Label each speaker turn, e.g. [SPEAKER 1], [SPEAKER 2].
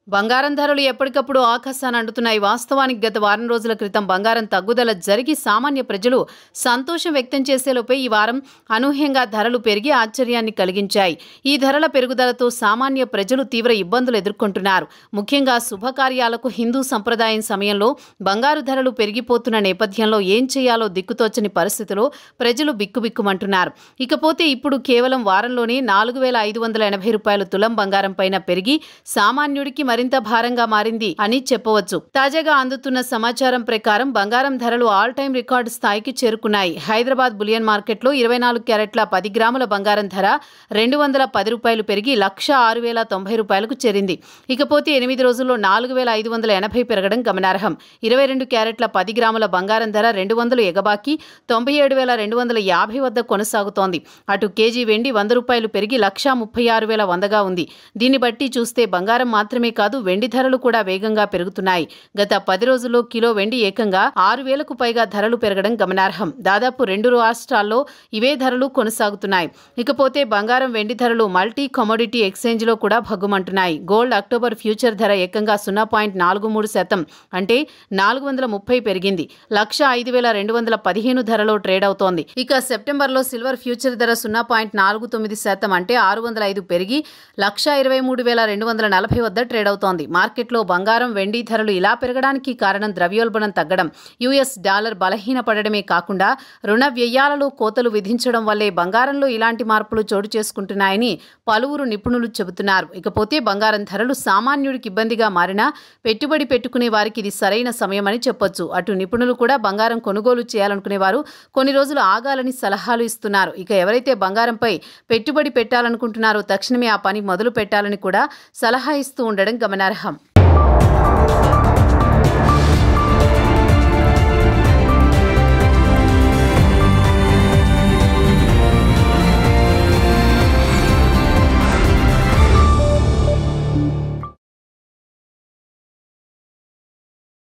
[SPEAKER 1] బంగారం ధరలు ఎప్పటికప్పుడు ఆకాశాన్ని అంటున్నాయి. వాస్తవానికి గత వారం రోజుల క్రితం బంగారం తగ్గుదల జరిగి సామాన్య ప్రజలు సంతోషం వ్యక్తం చేసేలోపే ఈ వారం అనూహ్యంగా ధరలు పెరిగి ఆశ్చర్యాన్ని కలిగించాయి. ఈ ధరల పెరుగుదలతో సామాన్య ప్రజలు తీవ్ర ఇబ్బందులు ఎదుర్కొంటున్నారు. ముఖ్యంగా శుభకార్యాలకు హిందూ సంప్రదాయం సమయంలో బంగారు ధరలు పెరిగిపోతున్న నేపథ్యంలో ఏం చేయాలో దిక్కుతోచని పరిస్థితిలో ప్రజలు బిక్కుబిక్కుమంటున్నారు. ఇకపోతే ఇప్పుడు కేవలం వారంలోనే 4,580 రూపాయలు తులం బంగారం పైన పెరిగి సామాన్యుడికి మరింత భారంగా మారింది అని చెప్పవచ్చు. తాజాగా అందుతున్న సమాచారం ప్రకారం బంగారం ధరలు ఆల్ టైమ్ రికార్డు స్థాయికి చేరుకున్నాయి. హైదరాబాద్ బులియన్ మార్కెట్లో 24 క్యారెట్ల 10 గ్రాముల బంగారం ధర 210 రూపాయలు పెరిగి 1,06,090 రూపాయలకు చేరింది. ఇకపోతే 8 రోజుల్లో 4,580 పెరగడం గమనార్హం. 22 క్యారెట్ల 10 గ్రాముల బంగారం ధర 200 ఎగబాకి 97,250 వద్ద కొనసాగుతోంది. అటు కేజీ వెండి 100 రూపాయలు పెరిగి 1,36,100గా ఉంది. దీన్ని బట్టి చూస్తే బంగారం మాత్రమే కాదు, వెండి ధరలు కూడా వేగంగా పెరుగుతున్నాయి. గత 10 రోజుల్లో కిలో వెండి ఏకంగా 6,000కు పైగా ధరలు పెరగడం గమనార్హం. దాదాపు 2 రాష్ట్రాల్లో ఇవే ధరలు కొనసాగుతున్నాయి. ఇకపోతే బంగారం వెండి ధరలు మల్టీ కమోడిటీ ఎక్స్చేంజ్లో కూడా భగ్గుమంటున్నాయి. గోల్డ్ అక్టోబర్ ఫ్యూచర్ ధర ఏకంగా 0.43% అంటే 430 పెరిగింది. 1,05,215 ధరలో ట్రేడ్ అవుతోంది. ఇక సెప్టెంబర్లో సిల్వర్ ఫ్యూచర్ ధర 0.49% అంటే 605 పెరిగి 1,23,240 వద్ద ట్రేడ్ అవుతోంది. మార్కెట్లో బంగారం వెండి ధరలు ఇలా పెరగడానికి కారణం ద్రవ్యోల్బణం తగ్గడం, యుఎస్ డాలర్ బలహీనపడడమే కాకుండా రుణ వ్యయాలలో కోతలు విధించడం వల్లే బంగారంలో ఇలాంటి మార్పులు చోటు చేసుకుంటున్నాయని పలువురు నిపుణులు చెబుతున్నారు. ఇకపోతే బంగారం ధరలు సామాన్యుడికి ఇబ్బందిగా మారినా పెట్టుబడి పెట్టుకునే వారికి ఇది సరైన సమయమని చెప్పొచ్చు. అటు నిపుణులు కూడా బంగారం కొనుగోలు చేయాలనుకునేవారు కొన్ని రోజులు ఆగాలని సలహాలు ఇస్తున్నారు. ఇక ఎవరైతే బంగారంపై పెట్టుబడి పెట్టాలనుకుంటున్నారో తక్షణమే ఆ పని మొదలు పెట్టాలని కూడా సలహా ఇస్తూ ఉండడం గమనార్హం.